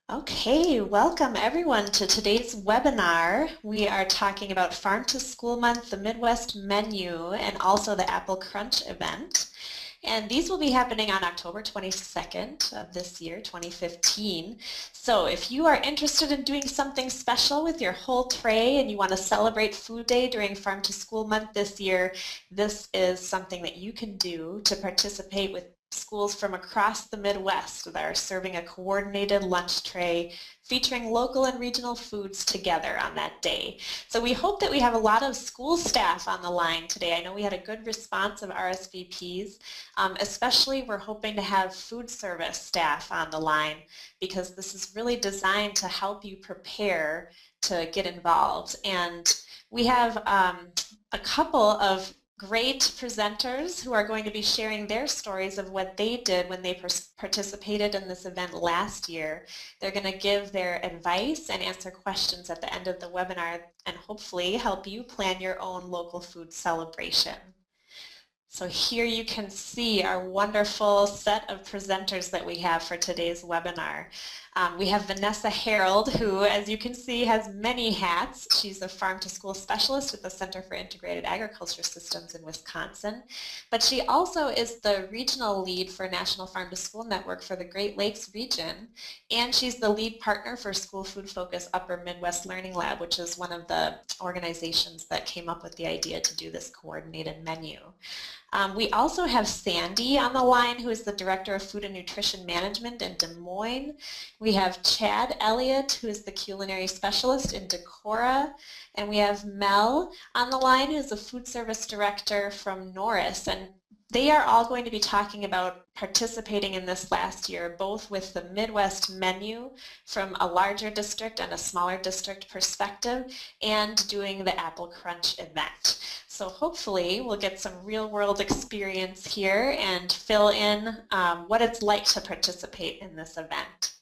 Okay, welcome everyone to today's webinar. We are talking about Farm to School Month, the Midwest menu, and also the Apple Crunch event. And these will be happening on October 22nd of this year, 2015. So if you are interested in doing something special with your whole tray and you want to celebrate Food Day during Farm to School Month this year, this is something that you can do to participate with schools from across the Midwest that are serving a coordinated lunch tray featuring local and regional foods together on that day. So we hope that we have a lot of school staff on the line today. I know we had a good response of RSVPs. Especially we're hoping to have food service staff on the line because this is really designed to help you prepare to get involved. And we have a couple of great presenters who are going to be sharing their stories of what they did when they participated in this event last year. They're going to give their advice and answer questions at the end of the webinar and hopefully help you plan your own local food celebration. So here you can see our wonderful set of presenters that we have for today's webinar. We have Vanessa Harold, who, as you can see, has many hats. She's a farm to school specialist at the Center for Integrated Agriculture Systems in Wisconsin. But she also is the regional lead for National Farm to School Network for the Great Lakes region. And she's the lead partner for School Food Focus Upper Midwest Learning Lab, which is one of the organizations that came up with the idea to do this coordinated menu. We also have Sandy on the line, who is the Director of Food and Nutrition Management in Des Moines. We have Chad Elliott, who is the Culinary Specialist in Decorah. And we have Mel on the line, who is the Food Service Director from Norris. And they are all going to be talking about participating in this last year, both with the Midwest menu from a larger district and a smaller district perspective, and doing the Apple Crunch event. So hopefully we'll get some real-world experience here and fill in what it's like to participate in this event.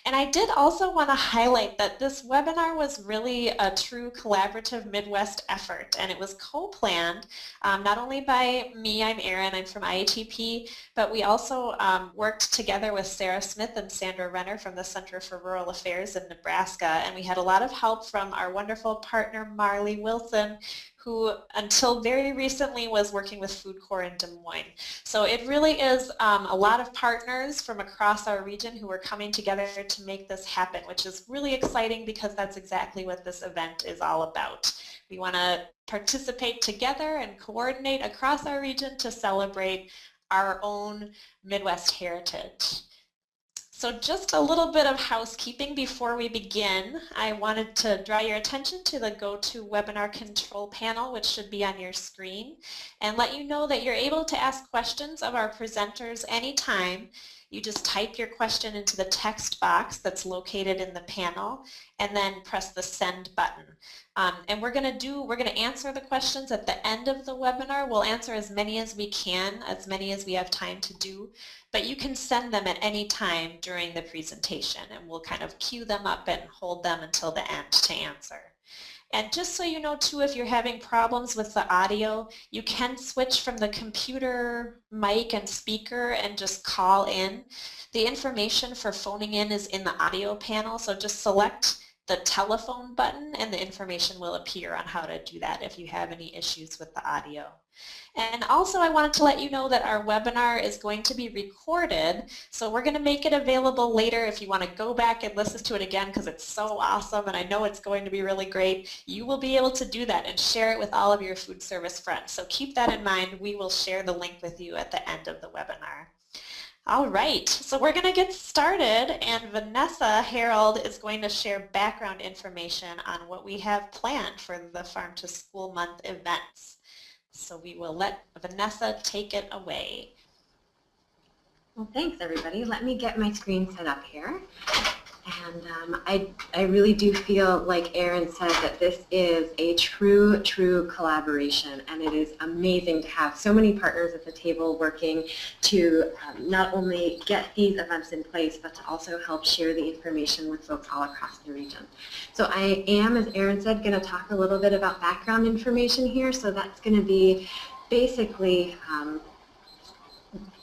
And I did also want to highlight that this webinar was really a true collaborative Midwest effort, and it was co-planned not only by me, I'm Erin, I'm from IATP, but we also worked together with Sarah Smith and Sandra Renner from the Center for Rural Affairs in Nebraska, and we had a lot of help from our wonderful partner Marley Wilson, who until very recently was working with Food Corps in Des Moines. So it really is a lot of partners from across our region who are coming together to make this happen, which is really exciting because that's exactly what this event is all about. We want to participate together and coordinate across our region to celebrate our own Midwest heritage. So just a little bit of housekeeping before we begin. I wanted to draw your attention to the GoToWebinar control panel, which should be on your screen, and let you know that you're able to ask questions of our presenters anytime. You just type your question into the text box that's located in the panel and then press the send button. And we're going to answer the questions at the end of the webinar. We'll answer as many as we can, as many as we have time to do, but you can send them at any time during the presentation, and we'll kind of queue them up and hold them until the end to answer. And just so you know too, if you're having problems with the audio, you can switch from the computer mic and speaker and just call in. The information for phoning in is in the audio panel, so just select the telephone button and the information will appear on how to do that if you have any issues with the audio. And also I wanted to let you know that our webinar is going to be recorded, so we're going to make it available later if you want to go back and listen to it again because it's so awesome and I know it's going to be really great. You will be able to do that and share it with all of your food service friends. So keep that in mind. We will share the link with you at the end of the webinar. All right, so we're going to get started, and Vanessa Harold is going to share background information on what we have planned for the Farm to School Month events. So we will let Vanessa take it away. Well, thanks everybody. Let me get my screen set up here. And I really do feel, like Erin said, that this is a true collaboration, and it is amazing to have so many partners at the table working to not only get these events in place, but to also help share the information with folks all across the region. So I am, as Erin said, going to talk a little bit about background information here. So that's going to be basically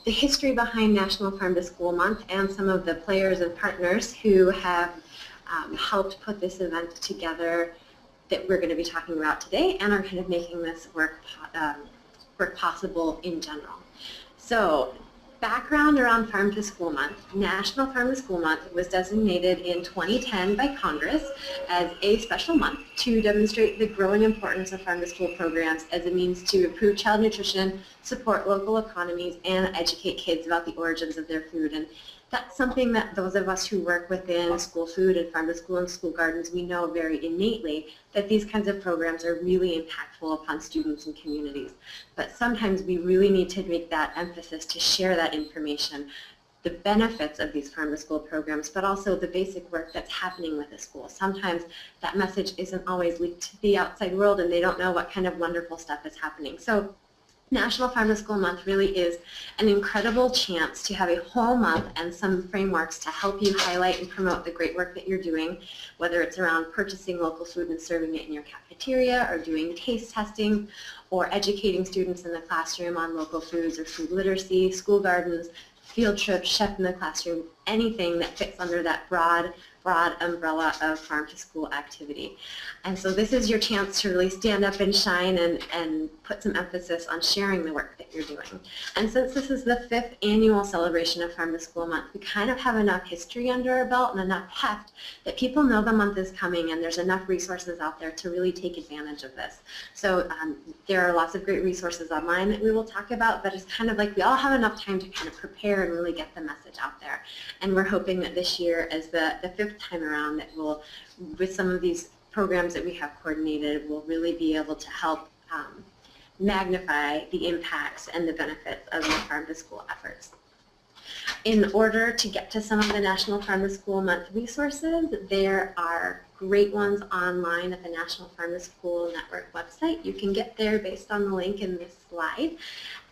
the history behind National Farm to School Month and some of the players and partners who have helped put this event together that we're going to be talking about today and are kind of making this work possible in general. So, background around Farm to School Month. National Farm to School Month was designated in 2010 by Congress as a special month to demonstrate the growing importance of farm to school programs as a means to improve child nutrition, support local economies, and educate kids about the origins of their food. And that's something that those of us who work within school food and farm to school and school gardens, we know very innately that these kinds of programs are really impactful upon students and communities. But sometimes we really need to make that emphasis to share that information, the benefits of these farm to school programs, but also the basic work that's happening with the school. Sometimes that message isn't always leaked to the outside world and they don't know what kind of wonderful stuff is happening. So National Farm to School Month really is an incredible chance to have a whole month and some frameworks to help you highlight and promote the great work that you're doing, whether it's around purchasing local food and serving it in your cafeteria, or doing taste testing, or educating students in the classroom on local foods or food literacy, school gardens, field trips, chef in the classroom, anything that fits under that broad umbrella of farm to school activity. And so this is your chance to really stand up and shine and put some emphasis on sharing the work that you're doing. And since this is the 5th annual celebration of Farm to School Month, we kind of have enough history under our belt and enough heft that people know the month is coming and there's enough resources out there to really take advantage of this. So there are lots of great resources online that we will talk about, but it's kind of like we all have enough time to kind of prepare and really get the message out there. And we're hoping that this year, as the 5th time around, that we'll, with some of these programs that we have coordinated, we'll really be able to help magnify the impacts and the benefits of the farm to school efforts. In order to get to some of the National Farm to School Month resources, there are great ones online at the National Farm to School Network website. You can get there based on the link in this slide.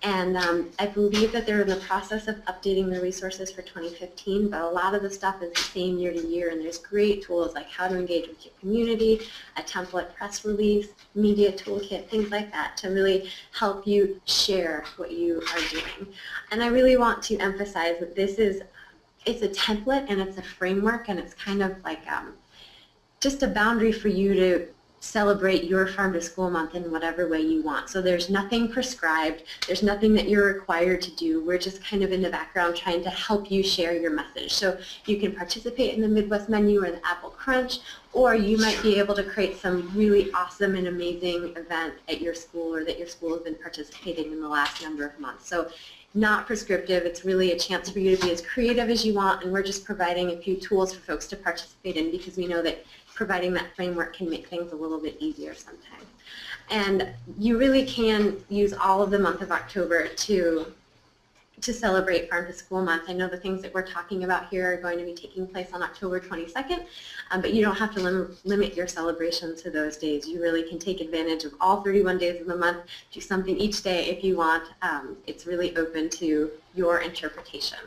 And I believe that they're in the process of updating the resources for 2015, but a lot of the stuff is the same year to year, and there's great tools like how to engage with your community, a template press release, media toolkit, things like that to really help you share what you are doing. And I really want to emphasize that it's a template and it's a framework, and it's kind of like just a boundary for you to celebrate your Farm to School Month in whatever way you want. So there's nothing prescribed, there's nothing that you're required to do. We're just kind of in the background trying to help you share your message. So you can participate in the Midwest Menu or the Apple Crunch, or you might be able to create some really awesome and amazing event at your school, or that your school has been participating in the last number of months. So not prescriptive, it's really a chance for you to be as creative as you want, and we're just providing a few tools for folks to participate in, because we know that providing that framework can make things a little bit easier sometimes. And you really can use all of the month of October to celebrate Farm to School Month. I know the things that we're talking about here are going to be taking place on October 22nd, but you don't have to limit your celebration to those days. You really can take advantage of all 31 days of the month, do something each day if you want. It's really open to your interpretation.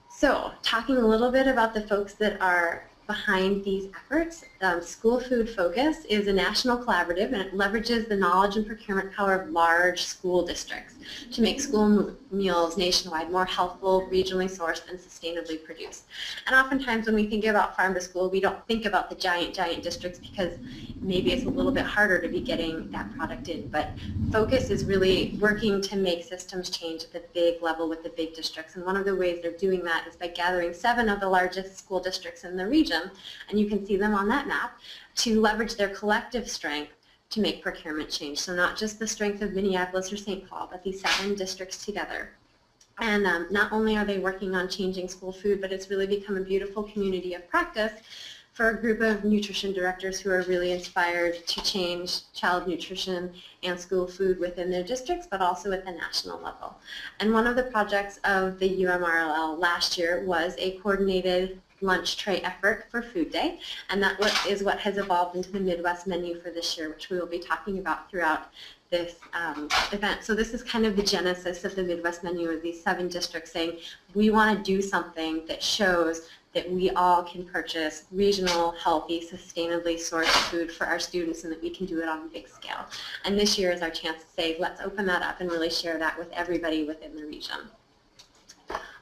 So, talking a little bit about the folks that are behind these efforts. School Food Focus is a national collaborative, and it leverages the knowledge and procurement power of large school districts to make school meals nationwide more healthful, regionally sourced, and sustainably produced. And oftentimes when we think about farm to school, we don't think about the giant districts, because maybe it's a little bit harder to be getting that product in. But Focus is really working to make systems change at the big level with the big districts. And one of the ways they're doing that is by gathering 7 of the largest school districts in the region, and you can see them on that map, to leverage their collective strength to make procurement change. So not just the strength of Minneapolis or St. Paul, but these 7 districts together. And not only are they working on changing school food, but it's really become a beautiful community of practice for a group of nutrition directors who are really inspired to change child nutrition and school food within their districts, but also at the national level. And one of the projects of the UMRLL last year was a coordinated lunch tray effort for Food Day, and that is what has evolved into the Midwest Menu for this year, which we will be talking about throughout this event. So this is kind of the genesis of the Midwest Menu, of these 7 districts saying, we want to do something that shows that we all can purchase regional, healthy, sustainably sourced food for our students and that we can do it on a big scale. And this year is our chance to say, let's open that up and really share that with everybody within the region.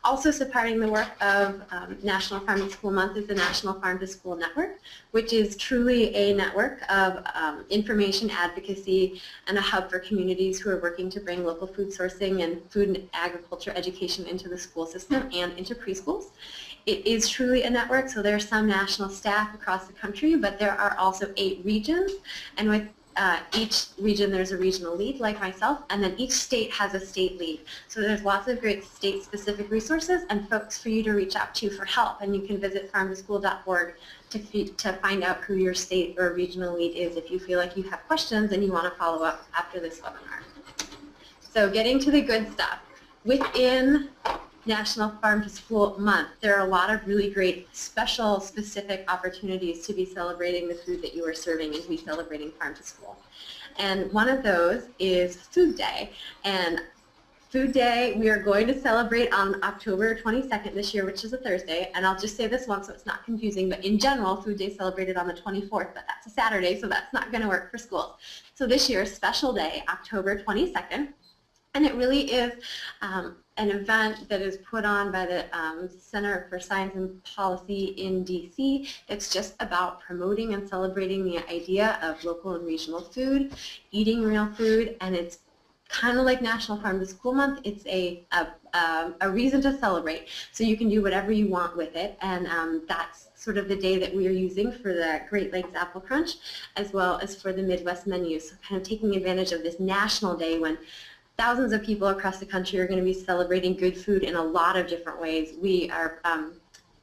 Also supporting the work of National Farm to School Month is the National Farm to School Network, which is truly a network of information advocacy and a hub for communities who are working to bring local food sourcing and food and agriculture education into the school system and into preschools. It is truly a network, so there are some national staff across the country, but there are also 8 regions, and with each region there's a regional lead like myself, and then each state has a state lead. So there's lots of great state-specific resources and folks for you to reach out to for help, and you can visit farmtoschool.org to find out who your state or regional lead is if you feel like you have questions and you want to follow up after this webinar. So getting to the good stuff. Within National Farm to School Month, there are a lot of really great special specific opportunities to be celebrating the food that you are serving and to be celebrating Farm to School. And one of those is Food Day. And Food Day we are going to celebrate on October 22nd this year, which is a Thursday. And I'll just say this once so it's not confusing, but in general Food Day is celebrated on the 24th, but that's a Saturday, so that's not going to work for schools. So this year, special day, October 22nd. And it really is an event that is put on by the Center for Science and Policy in DC. It's just about promoting and celebrating the idea of local and regional food, eating real food, and it's kind of like National Farm to School Month. It's a reason to celebrate. So you can do whatever you want with it, and that's sort of the day that we are using for the Great Lakes Apple Crunch, as well as for the Midwest menu. So kind of taking advantage of this national day when thousands of people across the country are going to be celebrating good food in a lot of different ways. We are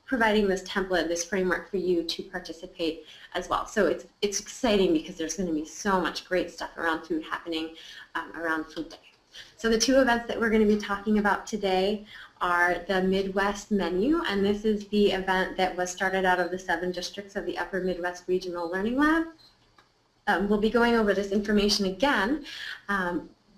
providing this template, this framework for you to participate as well. So it's exciting because there's going to be so much great stuff around food happening around Food Day. So the 2 events that we're going to be talking about today are the Midwest Menu, and this is the event that was started out of the 7 districts of the Upper Midwest Regional Learning Lab. We'll be going over this information again,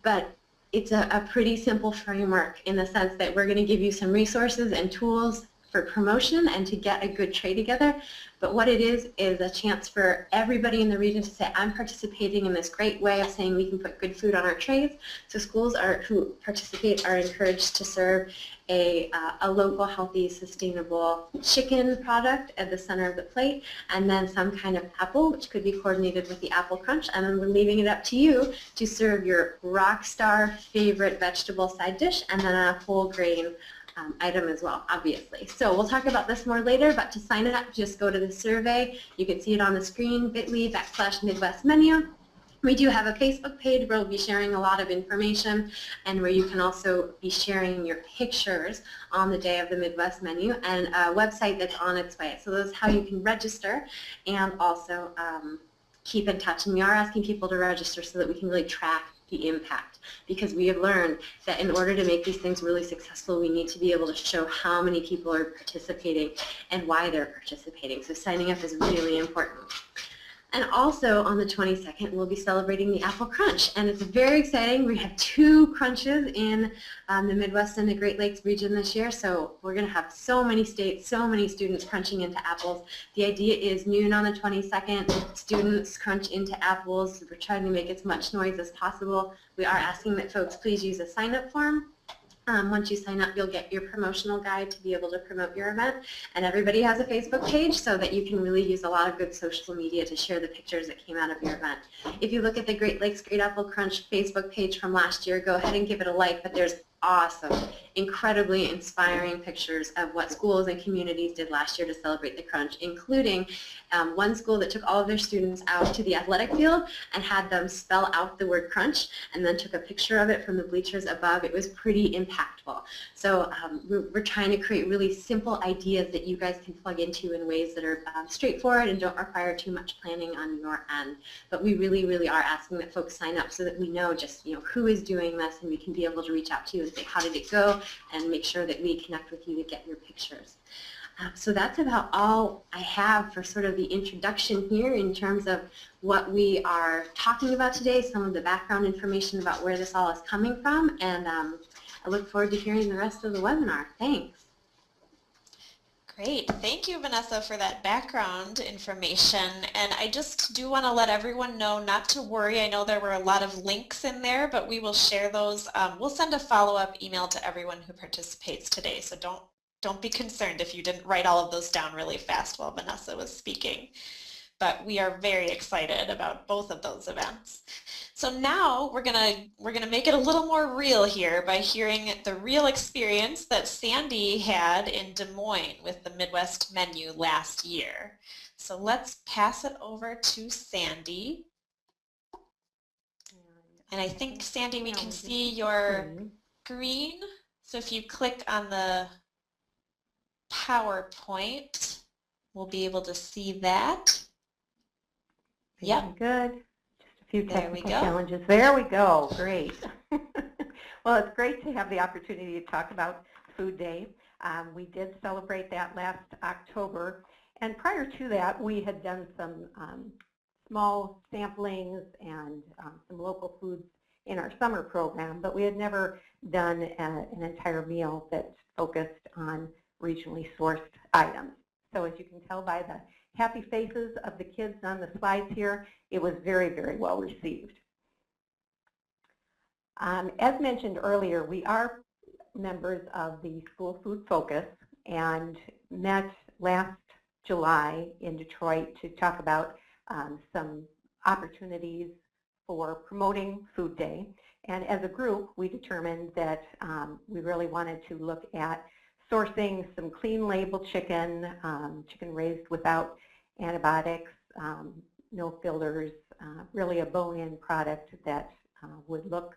but it's a pretty simple framework in the sense that we're going to give you some resources and tools for promotion and to get a good tray together. But what it is a chance for everybody in the region to say, I'm participating in this great way of saying we can put good food on our trays. So schools who participate are encouraged to serve a local, healthy, sustainable chicken product at the center of the plate, and then some kind of apple, which could be coordinated with the Apple Crunch, and then we're leaving it up to you to serve your rock star favorite vegetable side dish, and then a whole grain item as well, obviously. So we'll talk about this more later, but to sign up, just go to the survey. You can see it on the screen, bit.ly/Midwest Menu. We do have a Facebook page where we'll be sharing a lot of information and where you can also be sharing your pictures on the day of the Midwest Menu, and a website that's on its way. So that's how you can register and also keep in touch. And we are asking people to register so that we can really track the impact, because we have learned that in order to make these things really successful, we need to be able to show how many people are participating and why they're participating. So signing up is really important. And also on the 22nd, we'll be celebrating the Apple Crunch, and it's very exciting. We have 2 crunches in the Midwest and the Great Lakes region this year, so we're going to have so many states, so many students crunching into apples. The idea is noon on the 22nd, students crunch into apples. We're trying to make as much noise as possible. We are asking that folks please use a sign-up form. Once you sign up, you'll get your promotional guide to be able to promote your event. And everybody has a Facebook page so that you can really use a lot of good social media to share the pictures that came out of your event. If you look at the Great Lakes Great Apple Crunch Facebook page from last year, go ahead and give it a like, but there's awesome, incredibly inspiring pictures of what schools and communities did last year to celebrate the crunch, including one school that took all of their students out to the athletic field and had them spell out the word crunch and then took a picture of it from the bleachers above. It was pretty impactful. So we're trying to create really simple ideas that you guys can plug into in ways that are straightforward and don't require too much planning on your end. But we really, really are asking that folks sign up so that we know just who is doing this, and we can be able to reach out to you and say, how did it go, and make sure that we connect with you to get your pictures. So that's about all I have for sort of the introduction here in terms of what we are talking about today, some of the background information about where this all is coming from, and I look forward to hearing the rest of the webinar. Thanks. Great. Thank you, Vanessa, for that background information. And I just do want to let everyone know not to worry. I know there were a lot of links in there, but we will share those. We'll send a follow-up email to everyone who participates today. So don't be concerned if you didn't write all of those down really fast while Vanessa was speaking. But we are very excited about both of those events. So now we're gonna make it a little more real here by hearing the real experience that Sandy had in Des Moines with the Midwest menu last year. So let's pass it over to Sandy. And I think, Sandy, we can see your screen. So if you click on the PowerPoint, we'll be able to see that. Yep. Good. Just a few technical go. challenges. There we go. Great. Well, it's great to have the opportunity to talk about Food Day. We did celebrate that last October. And prior to that, we had done some small samplings and some local foods in our summer program, but we had never done an entire meal that focused on regionally sourced items. So as you can tell by the happy faces of the kids on the slides here, it was very, very well received. As mentioned earlier, we are members of the School Food Focus and met last July in Detroit to talk about some opportunities for promoting Food Day. And as a group, we determined that we really wanted to look at sourcing some clean label chicken, chicken raised without antibiotics, no fillers, really a bone-in product that would look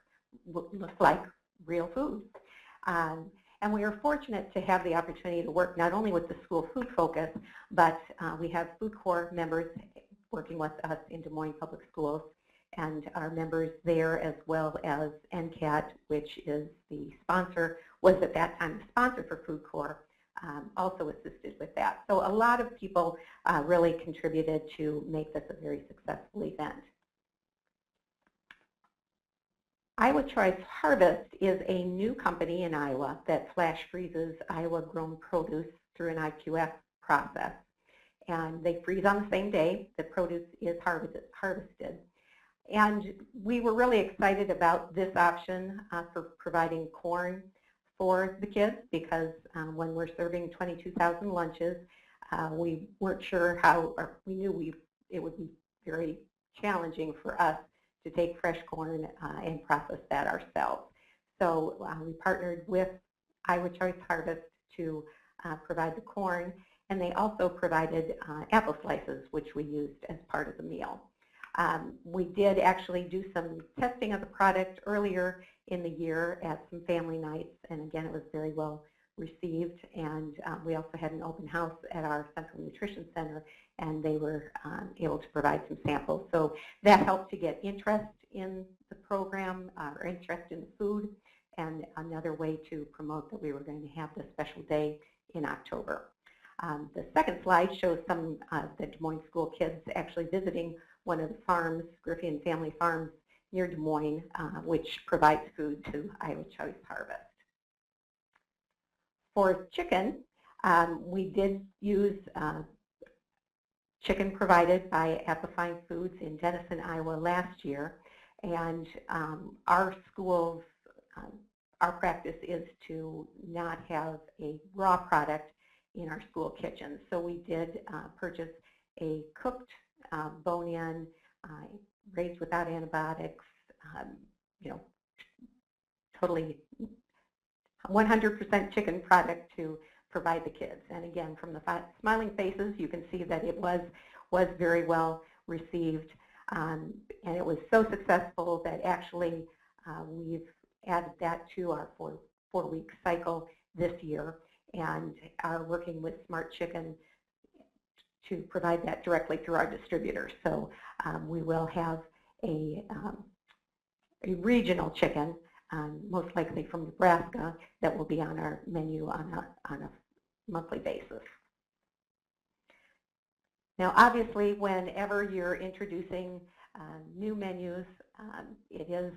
like real food. And we are fortunate to have the opportunity to work not only with the School Food Focus, but we have Food Corps members working with us in Des Moines Public Schools, and our members there, as well as NCAT, which is the sponsor, was at that time the sponsor for Food Corps, also assisted with that. So a lot of people really contributed to make this a very successful event. Iowa Choice Harvest is a new company in Iowa that flash freezes Iowa-grown produce through an IQF process. And they freeze on the same day the produce is harvested. And we were really excited about this option for providing corn for the kids, because when we're serving 22,000 lunches, we weren't sure how, or we knew it would be very challenging for us to take fresh corn and process that ourselves. So we partnered with Iowa Choice Harvest to provide the corn, and they also provided apple slices, which we used as part of the meal. We did actually do some testing of the product earlier in the year at some family nights, and again, it was very well received. And we also had an open house at our Central Nutrition Center, and they were able to provide some samples. So that helped to get interest in the program, or interest in the food, and another way to promote that we were going to have this special day in October. The second slide shows some of the Des Moines school kids actually visiting one of the farms, Griffin Family Farms near Des Moines, which provides food to Iowa Choice Harvest. For chicken, we did use chicken provided by Amplifying Foods in Denison, Iowa last year, and our schools, our practice is to not have a raw product in our school kitchens. So we did purchase a cooked bone-in, raised without antibiotics, totally 100% chicken product to provide the kids. And again, from the smiling faces, you can see that it was very well received. And it was so successful that actually we've added that to our four-week cycle this year, and are working with Smart Chicken to provide that directly through our distributors. So we will have a regional chicken, most likely from Nebraska, that will be on our menu on a monthly basis. Now, obviously, whenever you're introducing new menus, it is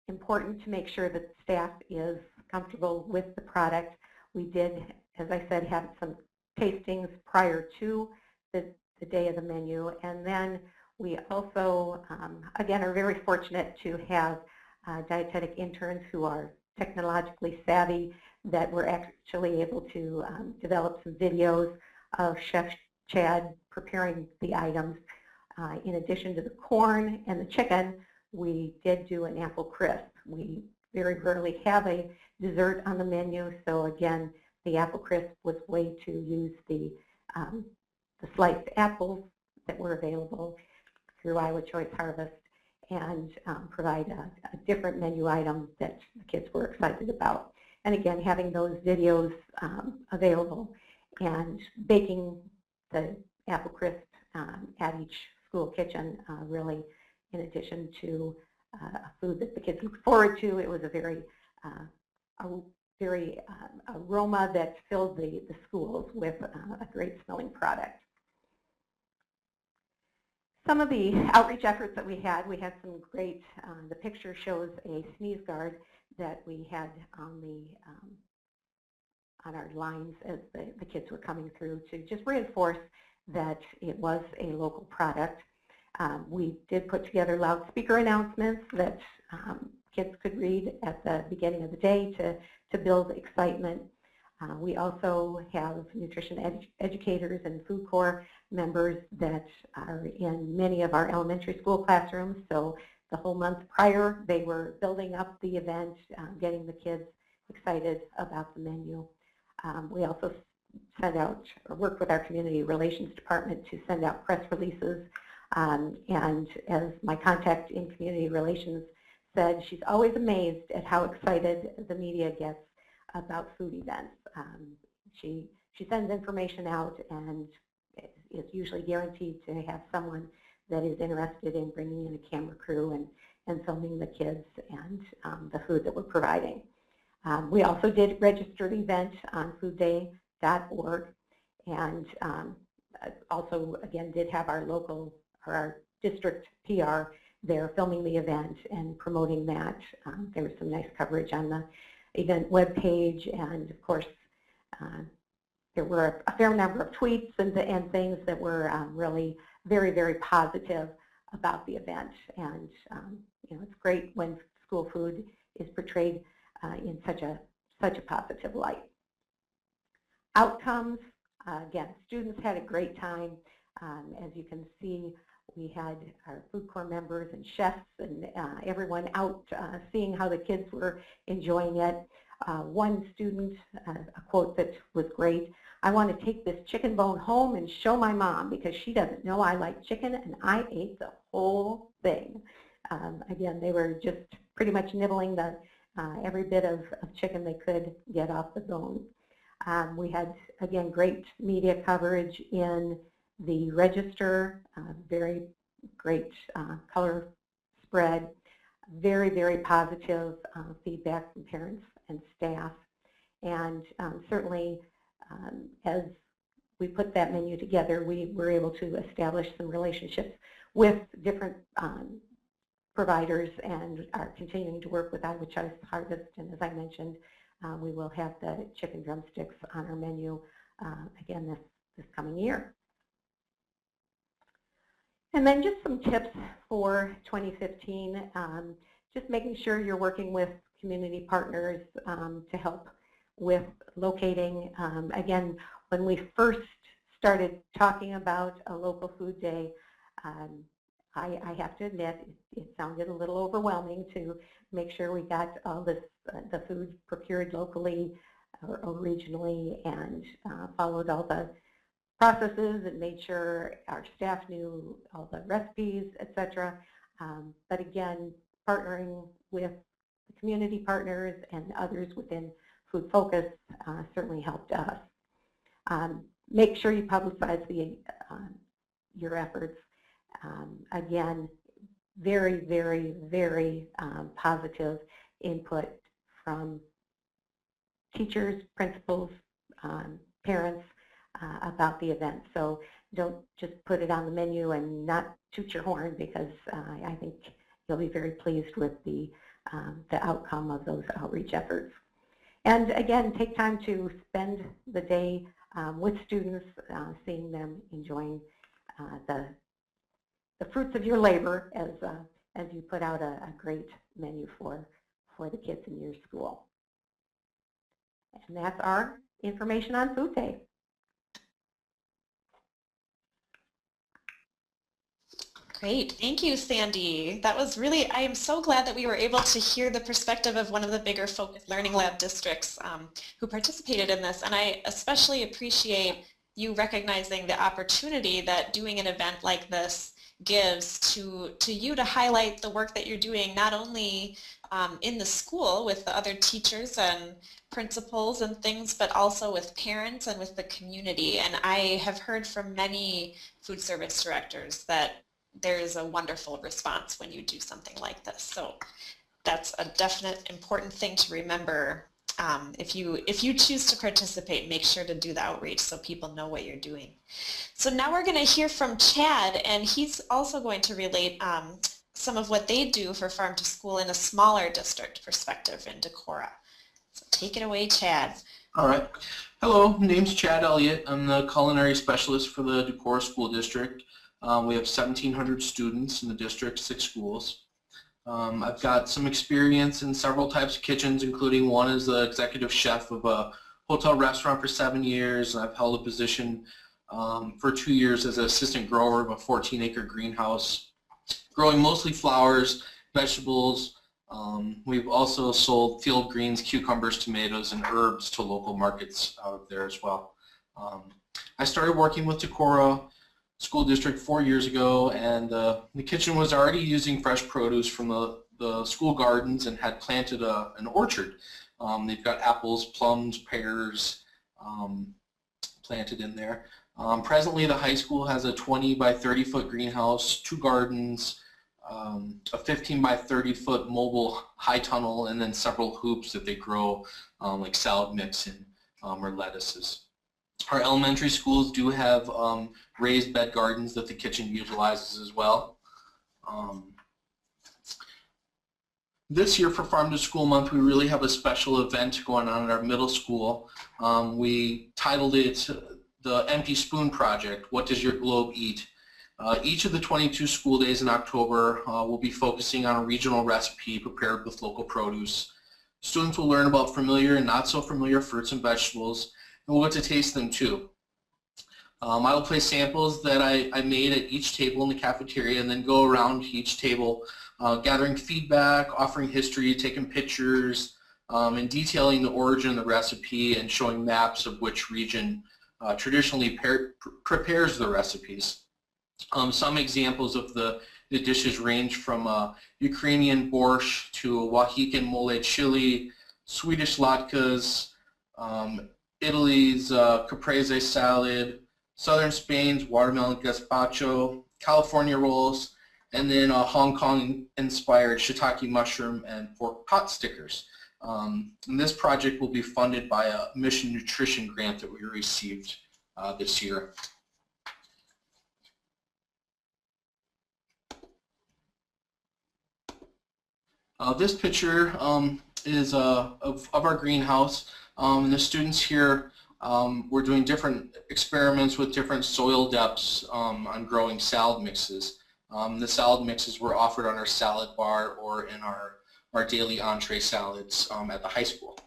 important to make sure that staff is comfortable with the product. We did, as I said, have some tastings prior to the day of the menu. And then we also, again, are very fortunate to have dietetic interns who are technologically savvy that were actually able to develop some videos of Chef Chad preparing the items. In addition to the corn and the chicken, we did do an apple crisp. We very rarely have a dessert on the menu, so again, the apple crisp was a way to use the sliced apples that were available through Iowa Choice Harvest and provide a different menu item that the kids were excited about. And again, having those videos available and baking the apple crisp at each school kitchen really, in addition to food that the kids looked forward to, it was a very aroma that filled the schools with a great smelling product. Some of the outreach efforts that we had some great, the picture shows a sneeze guard that we had on our lines as the kids were coming through to just reinforce that it was a local product. We did put together loudspeaker announcements that kids could read at the beginning of the day to build excitement. We also have nutrition educators and food corps members that are in many of our elementary school classrooms. So the whole month prior, they were building up the event, getting the kids excited about the menu. We also sent out, or worked with our community relations department to send out press releases. And as my contact in community relations said, she's always amazed at how excited the media gets about food events. She sends information out and is usually guaranteed to have someone that is interested in bringing in a camera crew and filming the kids and the food that we're providing. We also did register an event on foodday.org and also, again, did have our local, or our district PR there filming the event and promoting that. There was some nice coverage on the event webpage, and of course, there were a fair number of tweets and things that were really very, very positive about the event. And you know, it's great when school food is portrayed in such a positive light. Outcomes, again, students had a great time. As you can see, we had our food corps members and chefs and everyone out seeing how the kids were enjoying it. One student, a quote that was great, "I want to take this chicken bone home and show my mom because she doesn't know I like chicken and I ate the whole thing." Again, they were just pretty much nibbling the every bit of chicken they could get off the bone. We had, again, great media coverage in the Register, very great color spread, very, very positive feedback from parents and staff. And certainly, as we put that menu together, we were able to establish some relationships with different providers and are continuing to work with Iowa Choice Harvest. And as I mentioned, we will have the chicken drumsticks on our menu again this coming year. And then just some tips for 2015, just making sure you're working with community partners to help with locating. Again, when we first started talking about a local food day, I have to admit it sounded a little overwhelming to make sure we got all this, the food procured locally or regionally, and followed all the processes and made sure our staff knew all the recipes, etc. But again, partnering with the community partners and others within Food Focus certainly helped us. Make sure you publicize your efforts. Again, very, very, very positive input from teachers, principals, parents about the event. So don't just put it on the menu and not toot your horn, because I think you'll be very pleased with the outcome of those outreach efforts. And again, take time to spend the day with students, seeing them enjoying the fruits of your labor as you put out a great menu for the kids in your school. And that's our information on Food Day. Great. Thank you, Sandy. That was really, I am so glad that we were able to hear the perspective of one of the bigger Focused Learning Lab districts who participated in this. And I especially appreciate you recognizing the opportunity that doing an event like this gives to you to highlight the work that you're doing, not only in the school with the other teachers and principals and things, but also with parents and with the community. And I have heard from many food service directors that there's a wonderful response when you do something like this. So that's a definite important thing to remember. If you choose to participate, make sure to do the outreach so people know what you're doing. So now we're going to hear from Chad, and he's also going to relate some of what they do for Farm to School in a smaller district perspective in Decorah. So take it away, Chad. All right. Hello, my name's Chad Elliott. I'm the culinary specialist for the Decorah School District. We have 1,700 students in the district, 6 schools. I've got some experience in several types of kitchens, including one as the executive chef of a hotel restaurant for 7 years. I've held a position for 2 years as an assistant grower of a 14-acre greenhouse, growing mostly flowers, vegetables. We've also sold field greens, cucumbers, tomatoes, and herbs to local markets out there as well. I started working with Decorah School District 4 years ago, and the kitchen was already using fresh produce from the school gardens and had planted an orchard. They've got apples, plums, pears planted in there. Presently, the high school has a 20 by 30 foot greenhouse, 2 gardens, a 15 by 30 foot mobile high tunnel, and then several hoops that they grow like salad mix and or lettuces. Our elementary schools do have raised bed gardens that the kitchen utilizes as well. This year for Farm to School Month, we really have a special event going on at our middle school. We titled it the Empty Spoon Project, What Does Your Globe Eat? Each of the 22 school days in October will be focusing on a regional recipe prepared with local produce. Students will learn about familiar and not so familiar fruits and vegetables, and we'll get to taste them too. I will place samples that I made at each table in the cafeteria and then go around to each table gathering feedback, offering history, taking pictures, and detailing the origin of the recipe and showing maps of which region traditionally prepares the recipes. Some examples of the dishes range from Ukrainian borscht to Oaxacan mole chili, Swedish latkes, Italy's caprese salad, southern Spain's watermelon gazpacho, California rolls, and then Hong Kong-inspired shiitake mushroom and pork pot stickers. And this project will be funded by a Mission Nutrition grant that we received this year. This picture is of our greenhouse. And the students here were doing different experiments with different soil depths on growing salad mixes. The salad mixes were offered on our salad bar or in our daily entree salads at the high school.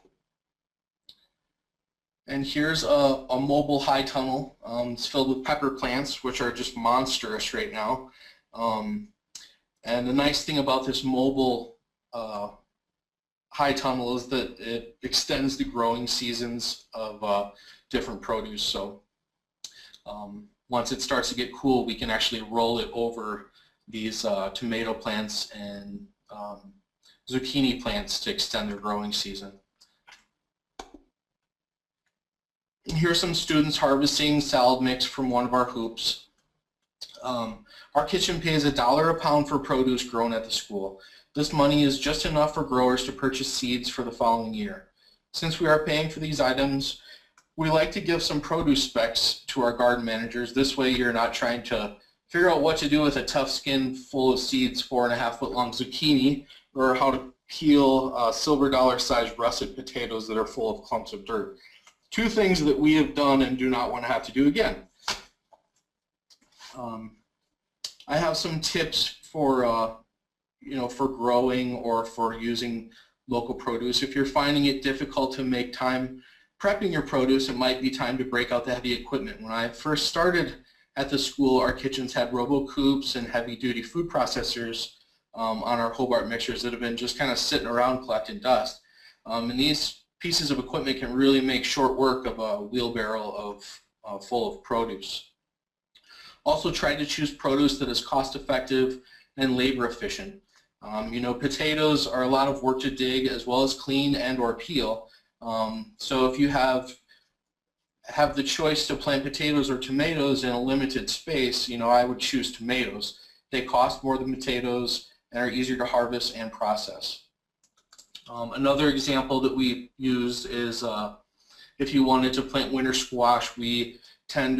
And here's a mobile high tunnel. It's filled with pepper plants, which are just monstrous right now. And the nice thing about this mobile high tunnel is that it extends the growing seasons of different produce. So once it starts to get cool, we can actually roll it over these tomato plants and zucchini plants to extend their growing season. And here's some students harvesting salad mix from one of our hoops. Our kitchen pays $1 a pound for produce grown at the school. This money is just enough for growers to purchase seeds for the following year. Since we are paying for these items, we like to give some produce specs to our garden managers. This way you're not trying to figure out what to do with a tough skin full of seeds 4.5 foot long zucchini, or how to peel silver dollar sized russet potatoes that are full of clumps of dirt. two things that we have done and do not want to have to do again. I have some tips for for growing or for using local produce. If you're finding it difficult to make time prepping your produce, it might be time to break out the heavy equipment. When I first started at the school, our kitchens had robo-coops and heavy-duty food processors on our Hobart mixers that have been just kind of sitting around collecting dust. And these pieces of equipment can really make short work of a wheelbarrow full of produce. Also try to choose produce that is cost-effective and labor-efficient. Potatoes are a lot of work to dig as well as clean and or peel. So if you have the choice to plant potatoes or tomatoes in a limited space, I would choose tomatoes. They cost more than potatoes and are easier to harvest and process. Another example that we use is if you wanted to plant winter squash, we tend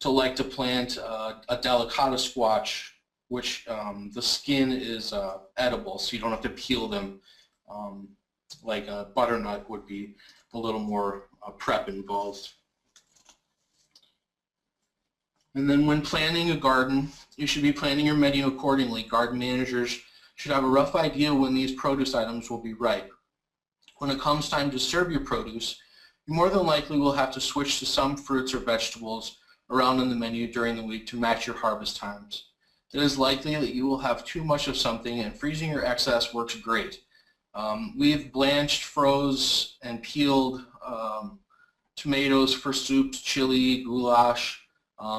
to like to plant a delicata squash, which the skin is edible, so you don't have to peel them like a butternut would be a little more prep involved. And then when planning a garden, you should be planning your menu accordingly. Garden managers should have a rough idea when these produce items will be ripe. When it comes time to serve your produce, you more than likely will have to switch to some fruits or vegetables around on the menu during the week to match your harvest times. It is likely that you will have too much of something, and freezing your excess works great. We've blanched, froze, and peeled tomatoes for soups, chili, goulash.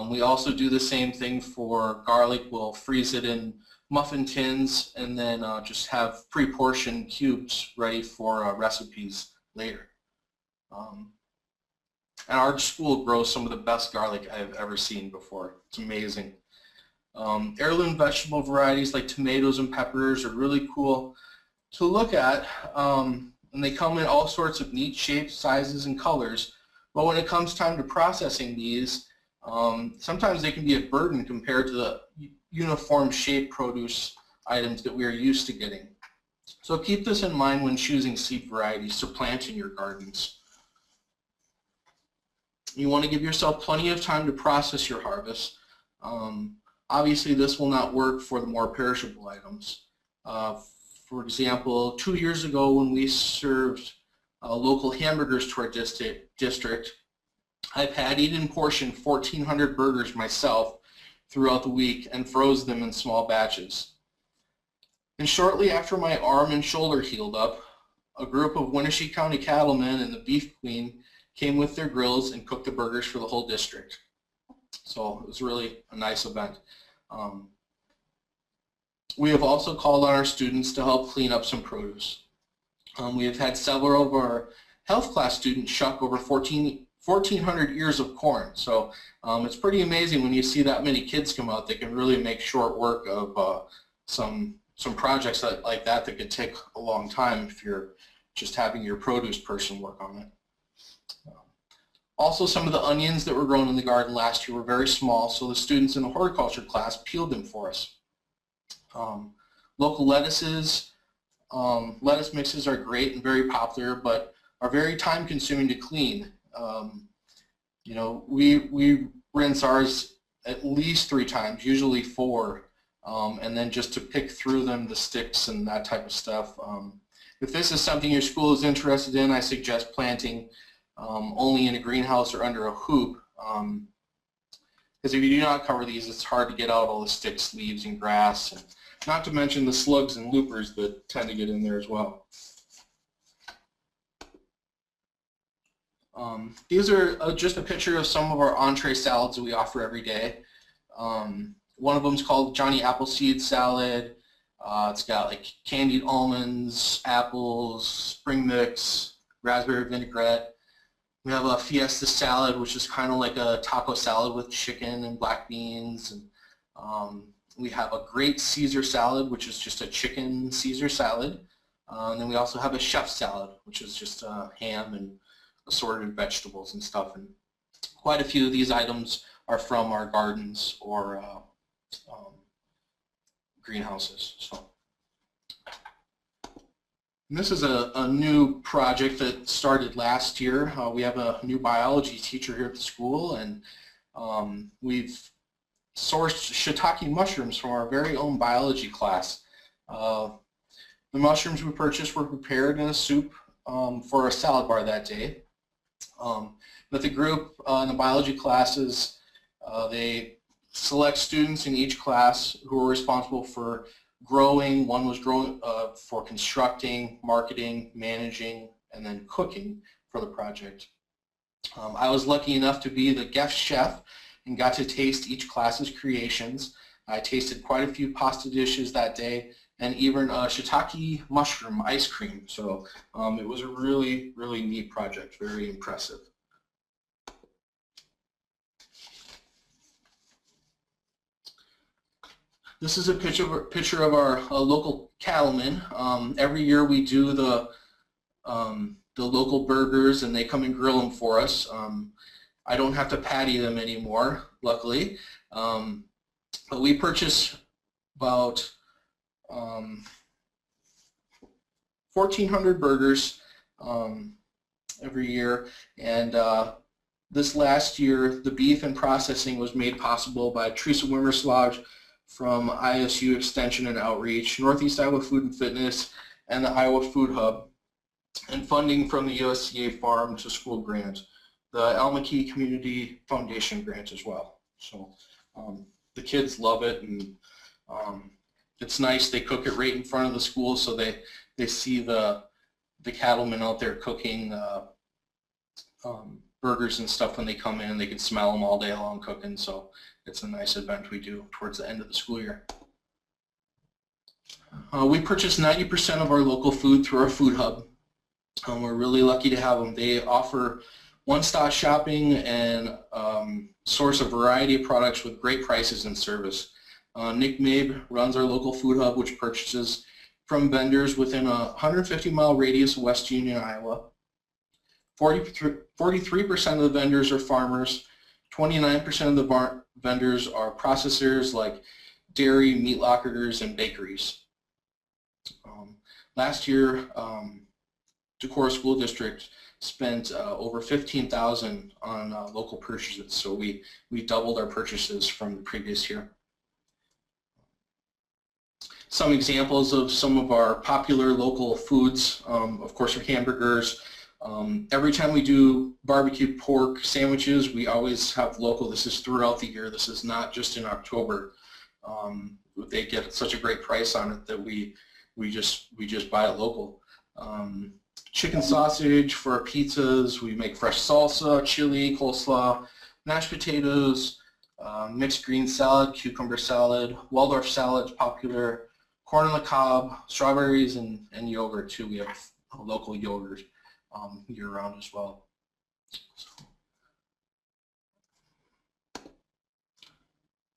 We also do the same thing for garlic. We'll freeze it in muffin tins and then just have pre-portioned cubes ready for recipes later. And our school grows some of the best garlic I've ever seen before. It's amazing. Heirloom vegetable varieties like tomatoes and peppers are really cool to look at, and they come in all sorts of neat shapes, sizes, and colors. But when it comes time to processing these, sometimes they can be a burden compared to the uniform shaped produce items that we are used to getting. So keep this in mind when choosing seed varieties to plant in your gardens. You want to give yourself plenty of time to process your harvest. Obviously, this will not work for the more perishable items. For example, 2 years ago when we served local hamburgers to our district, I patted and portioned 1,400 burgers myself throughout the week and froze them in small batches. And shortly after my arm and shoulder healed up, a group of Wenatchee County cattlemen and the Beef Queen came with their grills and cooked the burgers for the whole district. So it was really a nice event. We have also called on our students to help clean up some produce. We have had several of our health class students shuck over 1,400 ears of corn. So it's pretty amazing when you see that many kids come out. They can really make short work of some projects like that could take a long time if you're just having your produce person work on it. Also, some of the onions that were grown in the garden last year were very small, so the students in the horticulture class peeled them for us. Local lettuces, lettuce mixes are great and very popular, but are very time-consuming to clean. We rinse ours at least 3 times, usually 4, and then just to pick through them, the sticks and that type of stuff. If this is something your school is interested in, I suggest planting only in a greenhouse or under a hoop, because if you do not cover these, it's hard to get out all the sticks, leaves, and grass, and not to mention the slugs and loopers that tend to get in there as well. These are just a picture of some of our entree salads that we offer every day. One of them is called Johnny Appleseed Salad. It's got like candied almonds, apples, spring mix, raspberry vinaigrette. We have a Fiesta salad, which is kind of like a taco salad with chicken and black beans. And we have a great Caesar salad, which is just a chicken Caesar salad. And then we also have a chef salad, which is just ham and assorted vegetables and stuff. And quite a few of these items are from our gardens or greenhouses. So And this is a new project that started last year. We have a new biology teacher here at the school, and we've sourced shiitake mushrooms from our very own biology class. The mushrooms we purchased were prepared in a soup for a salad bar that day. But the group in the biology classes, they select students in each class who are responsible for growing. One was growing for constructing, marketing, managing, and then cooking for the project. I was lucky enough to be the guest chef and got to taste each class's creations. I tasted quite a few pasta dishes that day, and even shiitake mushroom ice cream. So it was a really, really neat project, very impressive. This is a picture of our local cattlemen. Every year we do the local burgers, and they come and grill them for us. I don't have to patty them anymore, luckily. But we purchase about 1,400 burgers every year, and this last year the beef and processing was made possible by Teresa Wimmerslag from ISU Extension and Outreach, Northeast Iowa Food and Fitness, and the Iowa Food Hub, and funding from the USDA Farm to School grant, the Almaquis Community Foundation grant as well. So the kids love it, and it's nice. They cook it right in front of the school, so they see the cattlemen out there cooking burgers and stuff when they come in. They can smell them all day long cooking, so it's a nice event we do towards the end of the school year. We purchase 90% of our local food through our food hub. We're really lucky to have them. They offer one-stop shopping and source a variety of products with great prices and service. Nick Mabe runs our local food hub, which purchases from vendors within a 150-mile radius of West Union, Iowa. 43% of the vendors are farmers. 29% of the vendors are processors like dairy, meat lockers, and bakeries. Last year, Decorah School District spent over $15,000 on local purchases, so we doubled our purchases from the previous year. Some examples of some of our popular local foods, of course, are hamburgers. Every time we do barbecue pork sandwiches, we always have local. This is throughout the year. This is not just in October. They get such a great price on it that we just buy it local. Chicken sausage for our pizzas. We make fresh salsa, chili, coleslaw, mashed potatoes, mixed green salad, cucumber salad, Waldorf salad's popular, corn on the cob, strawberries, and yogurt too. We have local yogurt year-round as well.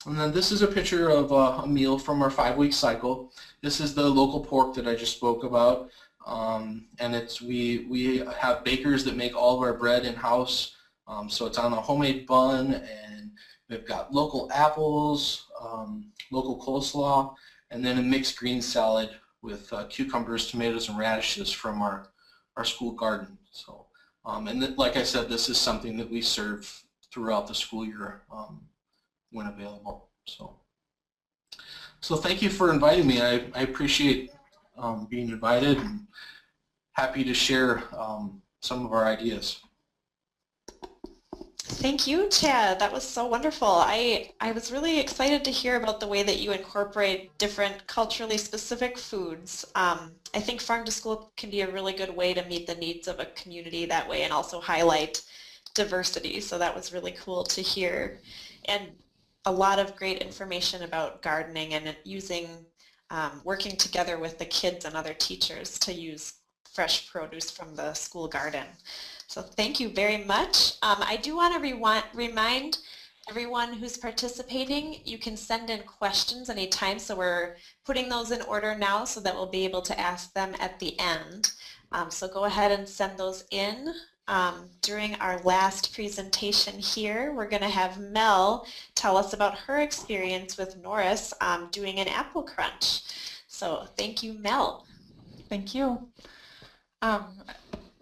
And then this is a picture of a meal from our 5-week cycle. This is the local pork that I just spoke about. And we have bakers that make all of our bread in-house. So it's on a homemade bun, and we've got local apples, local coleslaw, and then a mixed green salad with cucumbers, tomatoes, and radishes from our school garden. So, and like I said, this is something that we serve throughout the school year when available. So thank you for inviting me. I appreciate being invited, and happy to share some of our ideas. Thank you, Chad. That was so wonderful. I was really excited to hear about the way that you incorporate different culturally specific foods. I think Farm to School can be a really good way to meet the needs of a community that way and also highlight diversity. So that was really cool to hear. And a lot of great information about gardening and using, working together with the kids and other teachers to use fresh produce from the school garden. So thank you very much. I do want to remind everyone who's participating, you can send in questions anytime, so we're putting those in order now so that we'll be able to ask them at the end. So go ahead and send those in. During our last presentation here, we're going to have Mel tell us about her experience with Norris doing an apple crunch. So thank you, Mel. Thank you.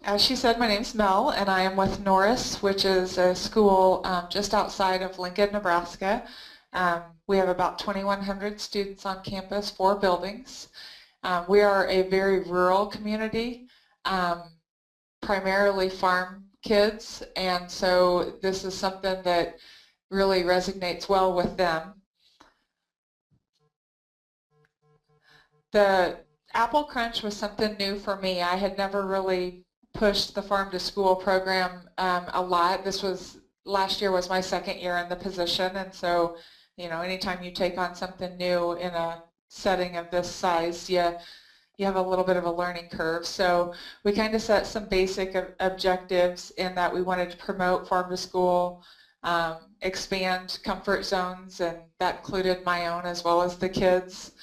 As she said, my name's Mel, and I am with Norris, which is a school just outside of Lincoln, Nebraska. We have about 2,100 students on campus, 4 buildings. We are a very rural community, primarily farm kids, and so this is something that really resonates well with them. The Apple Crunch was something new for me. I had never really pushed the farm to school program a lot. Last year was my second year in the position, and so anytime you take on something new in a setting of this size, you have a little bit of a learning curve. So we kind of set some basic objectives in that we wanted to promote farm to school, expand comfort zones, and that included my own as well as the kids,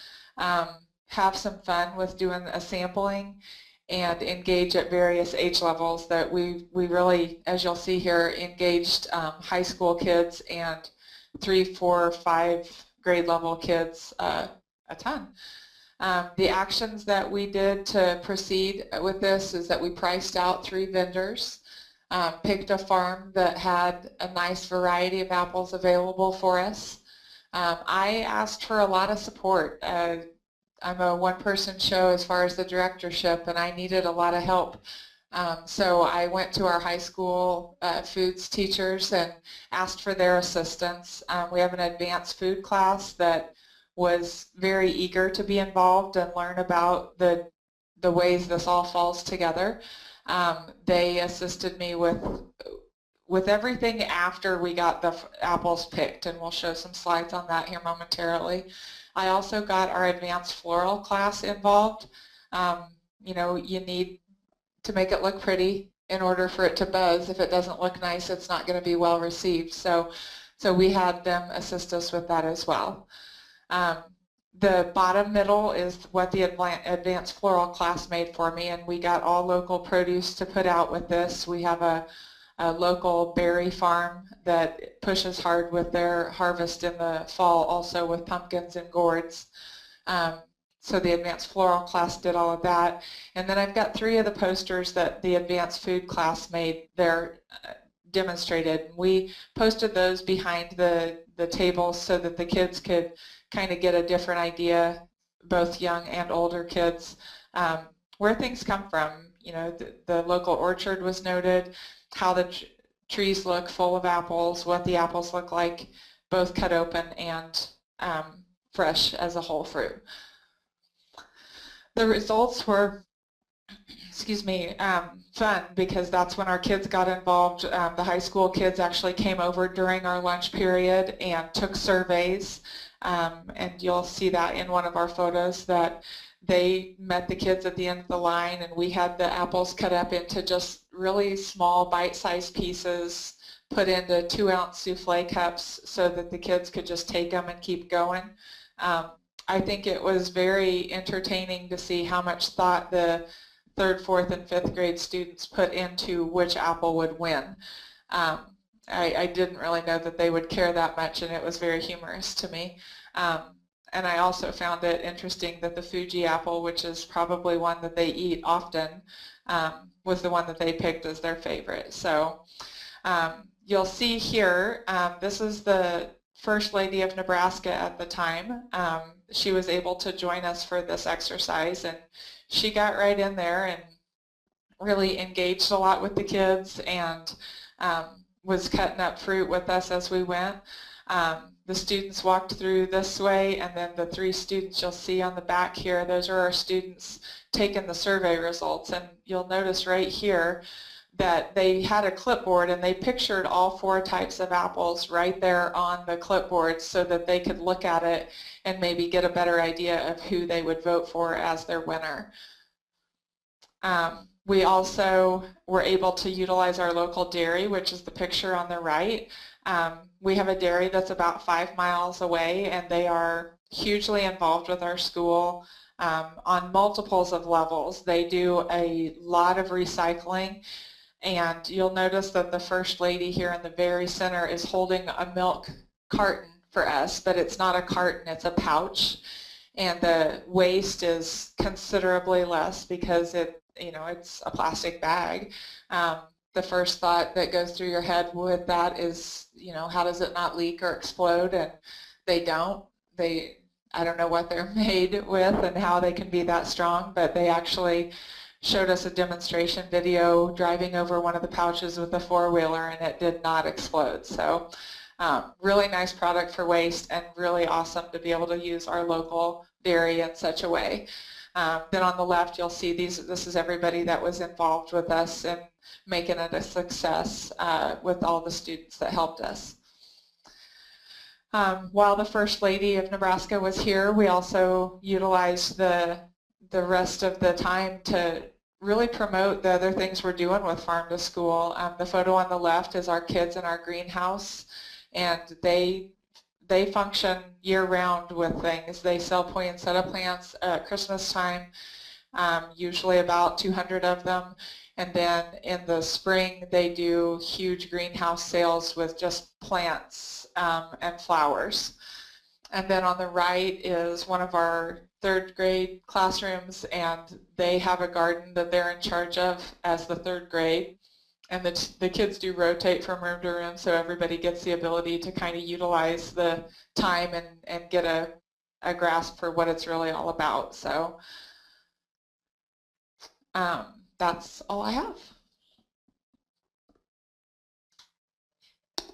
have some fun with doing a sampling, and engage at various age levels that we really, as you'll see here, engaged high school kids and 3, 4, 5 grade level kids a ton. The actions that we did to proceed with this is that we priced out 3 vendors, picked a farm that had a nice variety of apples available for us. I asked for a lot of support. I'm a one-person show as far as the directorship, and I needed a lot of help. So I went to our high school foods teachers and asked for their assistance. We have an advanced food class that was very eager to be involved and learn about the ways this all falls together. They assisted me with everything after we got the apples picked, and we'll show some slides on that here momentarily. I also got our advanced floral class involved. You need to make it look pretty in order for it to buzz. If it doesn't look nice, it's not going to be well received. So we had them assist us with that as well. The bottom middle is what the advanced floral class made for me, and we got all local produce to put out with this. We have a local berry farm that pushes hard with their harvest in the fall, also with pumpkins and gourds. So the advanced floral class did all of that. And then I've got 3 of the posters that the advanced food class made there demonstrated. We posted those behind the tables so that the kids could kind of get a different idea, both young and older kids, where things come from. The local orchard was noted, how the trees look full of apples, what the apples look like, both cut open and fresh as a whole fruit. The results were, fun, because that's when our kids got involved. The high school kids actually came over during our lunch period and took surveys, and you'll see that in one of our photos that they met the kids at the end of the line, and we had the apples cut up into just really small bite-sized pieces, put into 2-ounce souffle cups so that the kids could just take them and keep going. I think it was very entertaining to see how much thought the 3rd, 4th, and 5th grade students put into which apple would win. I didn't really know that they would care that much, and it was very humorous to me. And I also found it interesting that the Fuji apple, which is probably one that they eat often, was the one that they picked as their favorite. So you'll see here, this is the First Lady of Nebraska at the time. She was able to join us for this exercise, and she got right in there and really engaged a lot with the kids, and was cutting up fruit with us as we went. The students walked through this way, and then the 3 students you'll see on the back here, those are our students taking the survey results. And you'll notice right here that they had a clipboard, and they pictured all 4 types of apples right there on the clipboard so that they could look at it and maybe get a better idea of who they would vote for as their winner. We also were able to utilize our local dairy, which is the picture on the right. We have a dairy that's about 5 miles away, and they are hugely involved with our school on multiples of levels. They do a lot of recycling, and you'll notice that the First Lady here in the very center is holding a milk carton for us, but it's not a carton, it's a pouch, and the waste is considerably less because it you know, it's a plastic bag. The first thought that goes through your head with that is, you know, how does it not leak or explode? And they don't. I don't know what they're made with and how they can be that strong, but they actually showed us a demonstration video driving over one of the pouches with a four-wheeler, and it did not explode. So really nice product for waste, and really awesome to be able to use our local dairy in such a way. Then on the left you'll see this is everybody that was involved with us in making it a success with all the students that helped us. While the First Lady of Nebraska was here, we also utilized the rest of the time to really promote the other things we're doing with Farm to School. The photo on the left is our kids in our greenhouse, and they function year-round with things. They sell poinsettia plants at Christmas time, usually about 200 of them. And then in the spring, they do huge greenhouse sales with just plants and flowers. And then on the right is one of our third grade classrooms, and they have a garden that they're in charge of as the third grade. And the kids do rotate from room to room, so everybody gets the ability to kind of utilize the time and get a grasp for what it's really all about. So that's all I have.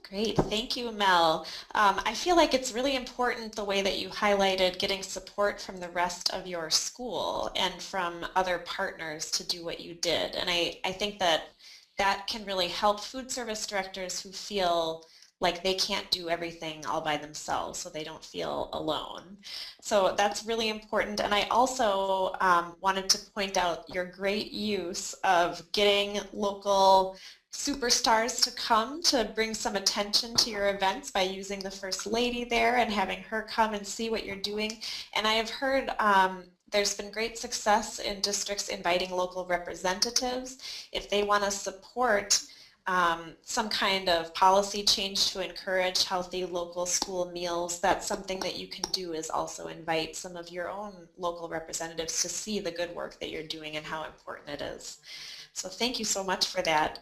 Great, thank you, Mel. I feel like it's really important the way that you highlighted getting support from the rest of your school and from other partners to do what you did. And I think that can really help food service directors who feel like they can't do everything all by themselves, so they don't feel alone. So that's really important. And I also wanted to point out your great use of getting local superstars to come to bring some attention to your events by using the First Lady there and having her come and see what you're doing. And I have heard there's been great success in districts inviting local representatives if they want to support some kind of policy change to encourage healthy local school meals. That's something that you can do, is also invite some of your own local representatives to see the good work that you're doing and how important it is. So thank you so much for that.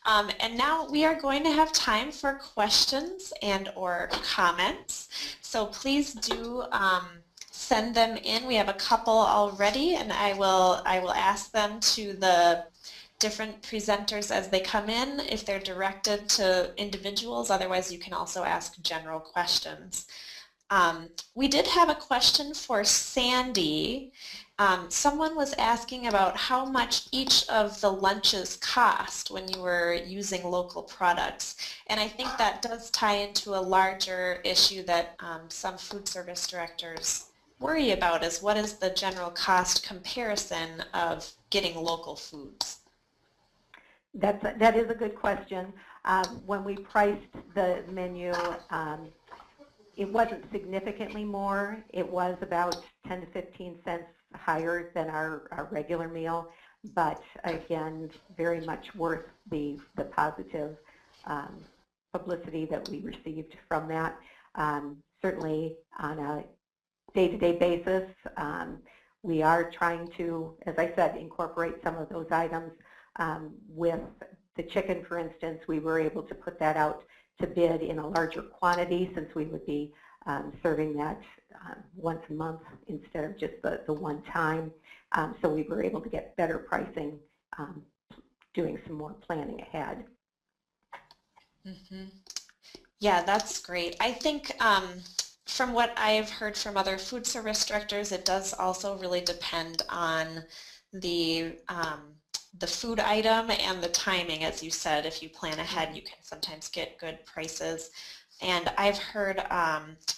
And now we are going to have time for questions and or comments. So please do send them in. We have a couple already, and I will ask them to the different presenters as they come in if they're directed to individuals. Otherwise, you can also ask general questions. We did have a question for Sandy. Someone was asking about how much each of the lunches cost when you were using local products. And I think that does tie into a larger issue that some food service directors worry about, is what is the general cost comparison of getting local foods? That is a good question. When we priced the menu, it wasn't significantly more. It was about 10 to 15 cents higher than our regular meal, but again, very much worth the positive publicity that we received from that. Certainly on a day-to-day basis, we are trying to, as I said, incorporate some of those items. With the chicken, for instance, we were able to put that out to bid in a larger quantity, since we would be serving that once a month instead of just the one time. So we were able to get better pricing doing some more planning ahead. Mm-hmm. Yeah, that's great. I think from what I've heard from other food service directors, it does also really depend on the food item and the timing. As you said, if you plan ahead, you can sometimes get good prices. And I've heard,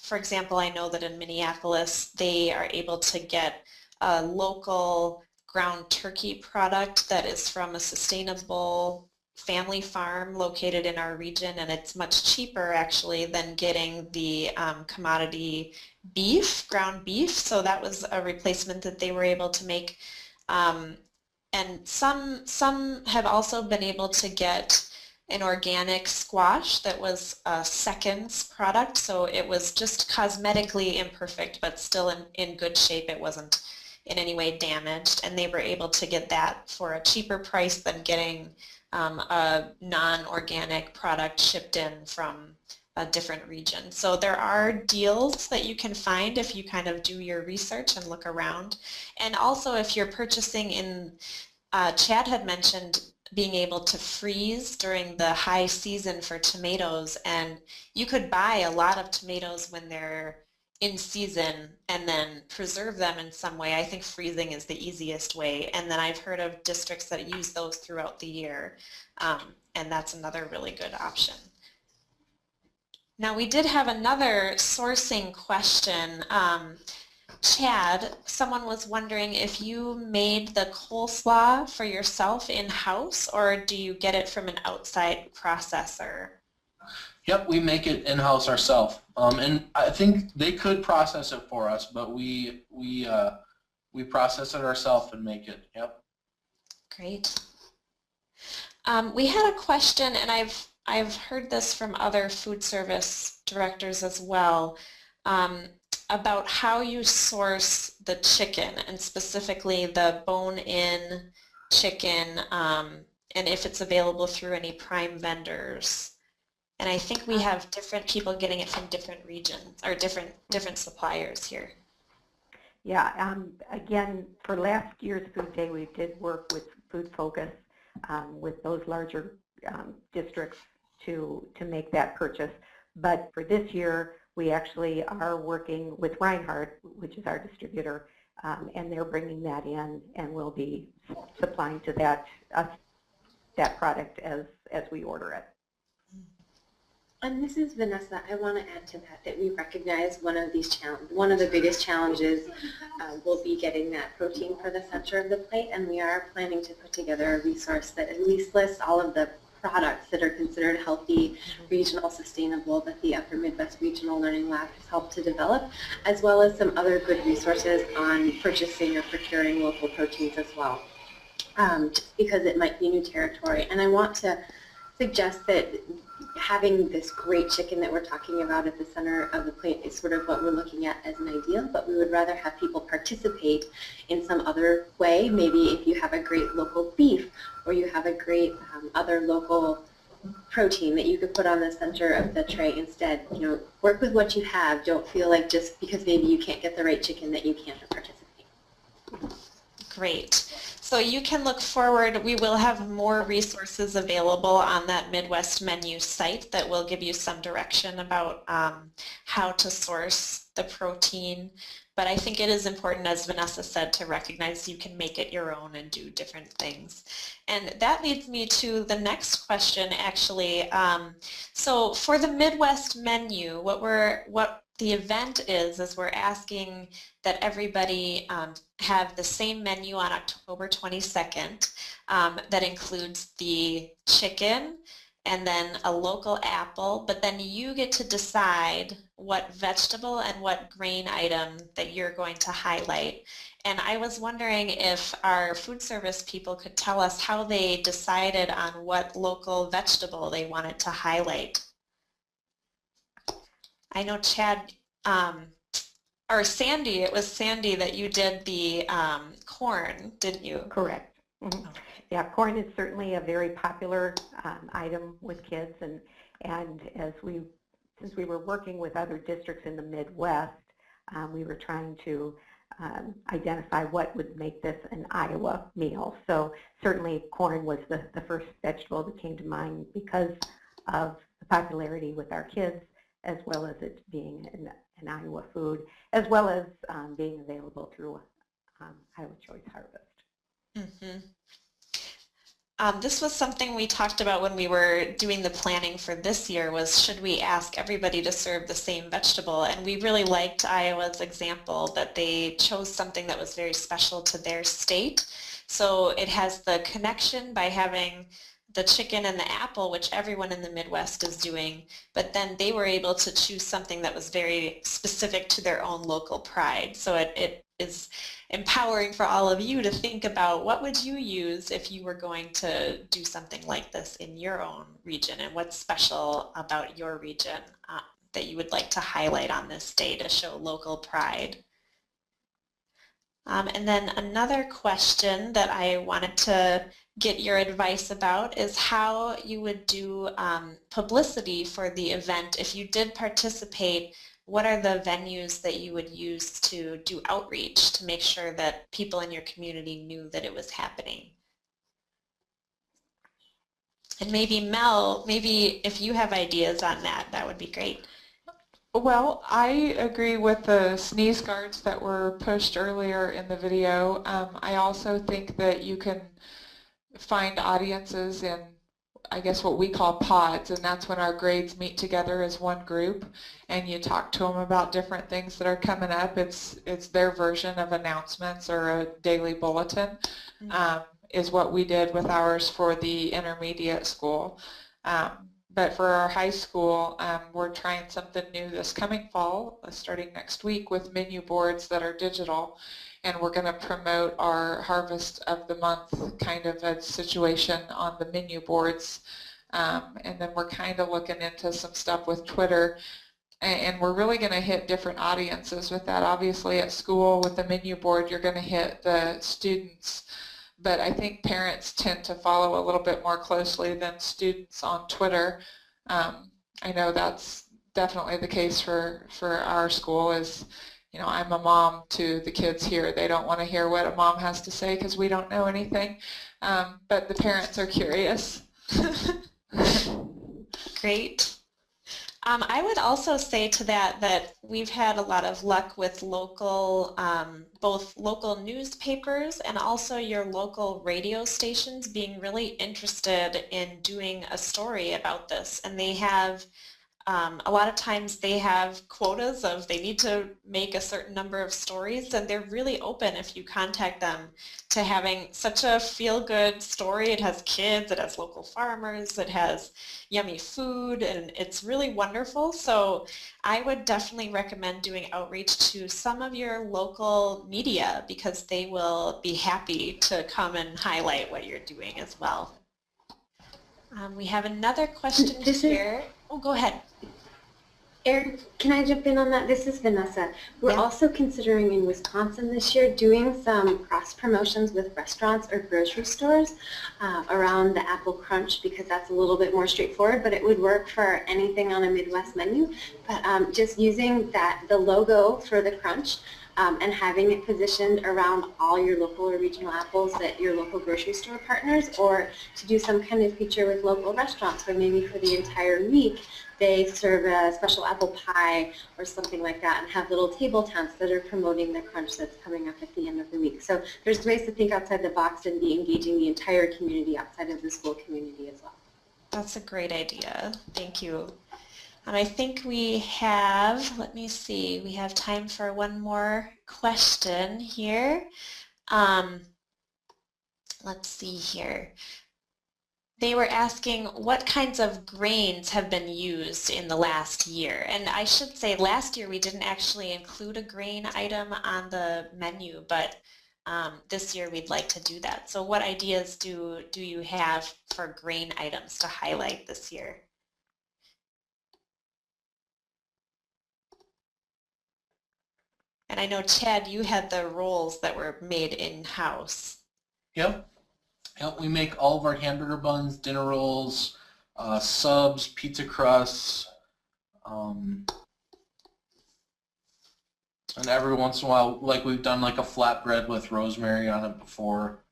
for example, I know that in Minneapolis, they are able to get a local ground turkey product that is from a sustainable family farm located in our region, and it's much cheaper actually than getting the commodity beef, ground beef. So that was a replacement that they were able to make. And some have also been able to get an organic squash that was a seconds product, so it was just cosmetically imperfect but still in good shape. It in any way damaged, and they were able to get that for a cheaper price than getting a non-organic product shipped in from a different region. So there are deals that you can find if you kind of do your research and look around. And also if you're purchasing in, Chad had mentioned being able to freeze during the high season for tomatoes, and you could buy a lot of tomatoes when they're in season and then preserve them in some way. I think freezing is the easiest way, and then I've heard of districts that use those throughout the year, and that's another really good option. Now we did have another sourcing question. Chad, someone was wondering if you made the coleslaw for yourself in-house, or do you get it from an outside processor? Yep, we make it in-house ourselves, and I think they could process it for us, but we process it ourselves and make it. Yep. Great. We had a question, and I've heard this from other food service directors as well, about how you source the chicken, and specifically the bone-in chicken, and if it's available through any prime vendors. And I think we have different people getting it from different regions, or different suppliers here. Yeah, again, for last year's Food Day, we did work with Food Focus, with those larger districts to make that purchase. But for this year, we actually are working with Reinhardt, which is our distributor, and they're bringing that in, and we'll be supplying to that product as we order it. And this is Vanessa. I want to add to that we recognize one of the biggest challenges will be getting that protein for the center of the plate, and we are planning to put together a resource that at least lists all of the products that are considered healthy, regional, sustainable, that the Upper Midwest Regional Learning Lab has helped to develop, as well as some other good resources on purchasing or procuring local proteins as well, just because it might be new territory. And I want to suggest that having this great chicken that we're talking about at the center of the plate is sort of what we're looking at as an ideal, but we would rather have people participate in some other way. Maybe if you have a great local beef, or you have a great other local protein that you could put on the center of the tray instead. You know, work with what you have. Don't feel like just because maybe you can't get the right chicken that you can't participate. Great. So you can look forward. We will have more resources available on that Midwest Menu site that will give you some direction about how to source the protein. But I think it is important, as Vanessa said, to recognize you can make it your own and do different things. And that leads me to the next question, actually. So for the Midwest Menu, what the event is we're asking that everybody have the same menu on October 22nd that includes the chicken and then a local apple, but then you get to decide what vegetable and what grain item that you're going to highlight. And I was wondering if our food service people could tell us how they decided on what local vegetable they wanted to highlight. I know Chad, or Sandy, it was Sandy that you did the corn, didn't you? Correct. Mm-hmm. Okay. Yeah, corn is certainly a very popular item with kids, and since we were working with other districts in the Midwest, we were trying to identify what would make this an Iowa meal. So certainly corn was the first vegetable that came to mind because of the popularity with our kids, as well as it being an Iowa food, as well as being available through Iowa Choice Harvest. Mm-hmm. This was something we talked about when we were doing the planning for this year, was should we ask everybody to serve the same vegetable? And we really liked Iowa's example that they chose something that was very special to their state. So it has the connection by having the chicken and the apple, which everyone in the Midwest is doing, but then they were able to choose something that was very specific to their own local pride. So it is empowering for all of you to think about what would you use if you were going to do something like this in your own region, and what's special about your region that you would like to highlight on this day to show local pride. And then another question that I wanted to get your advice about is how you would do publicity for the event. If you did participate, what are the venues that you would use to do outreach to make sure that people in your community knew that it was happening? And maybe Mel, maybe if you have ideas on that, that would be great. Well, I agree with the sneeze guards that were pushed earlier in the video. I also think that you can find audiences in, I guess, what we call pods, and that's when our grades meet together as one group and you talk to them about different things that are coming up. It's their version of announcements or a daily bulletin. Is what we did with ours for the intermediate school. But for our high school, we're trying something new this coming fall, starting next week, with menu boards that are digital. And we're going to promote our Harvest of the Month kind of a situation on the menu boards. And then we're kind of looking into some stuff with Twitter. And we're really going to hit different audiences with that. Obviously at school with the menu board, you're going to hit the students. But I think parents tend to follow a little bit more closely than students on Twitter. I know that's definitely the case for our school. Is, you know, I'm a mom to the kids here. They don't want to hear what a mom has to say because we don't know anything. But the parents are curious. Great. I would also say to that we've had a lot of luck with local, both local newspapers and also your local radio stations being really interested in doing a story about this. And they have, a lot of times they have quotas of they need to make a certain number of stories, and they're really open if you contact them to having such a feel-good story. It has kids, it has local farmers, it has yummy food, and it's really wonderful. So I would definitely recommend doing outreach to some of your local media because they will be happy to come and highlight what you're doing as well. We have another question here. Oh, go ahead. Erin, can I jump in on that? This is Vanessa. We're also considering in Wisconsin this year doing some cross promotions with restaurants or grocery stores around the Apple Crunch, because that's a little bit more straightforward, but it would work for anything on a Midwest menu. But just using the logo for the Crunch and having it positioned around all your local or regional apples at your local grocery store partners, or to do some kind of feature with local restaurants where maybe for the entire week they serve a special apple pie or something like that, and have little table tents that are promoting the Crunch that's coming up at the end of the week. So there's ways to think outside the box and be engaging the entire community outside of the school community as well. That's a great idea. Thank you. And I think we have, let me see, we have time for one more question here. Let's see here. They were asking what kinds of grains have been used in the last year. And I should say last year we didn't actually include a grain item on the menu, but this year we'd like to do that. So what ideas do you have for grain items to highlight this year? And I know, Chad, you had the rolls that were made in-house. Yep. We make all of our hamburger buns, dinner rolls, subs, pizza crusts, and every once in a while, like we've done like a flatbread with rosemary on it before.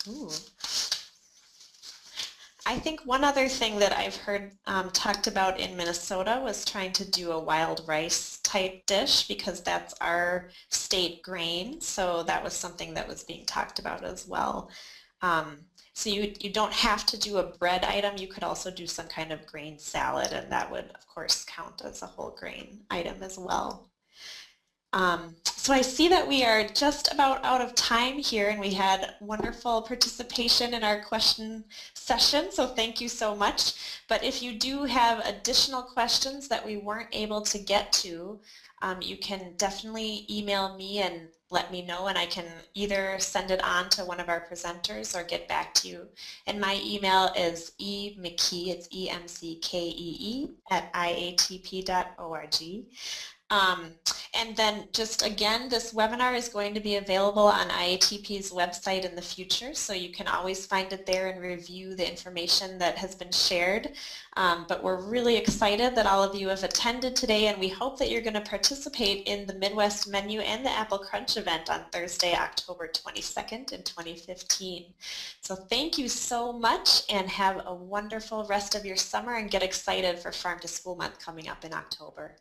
Ooh. I think one other thing that I've heard talked about in Minnesota was trying to do a wild rice type dish, because that's our state grain. So that was something that was being talked about as well. So you don't have to do a bread item. You could also do some kind of grain salad, and that would, of course, count as a whole grain item as well. So I see that we are just about out of time here, and we had wonderful participation in our question session, so thank you so much. But if you do have additional questions that we weren't able to get to, you can definitely email me and let me know, and I can either send it on to one of our presenters or get back to you. And my email is emckee, it's EMCKEE @iatp.org. And then just again, this webinar is going to be available on IATP's website in the future, so you can always find it there and review the information that has been shared. But we're really excited that all of you have attended today, and we hope that you're going to participate in the Midwest Menu and the Apple Crunch event on Thursday, October 22nd in 2015. So thank you so much, and have a wonderful rest of your summer, and get excited for Farm to School Month coming up in October.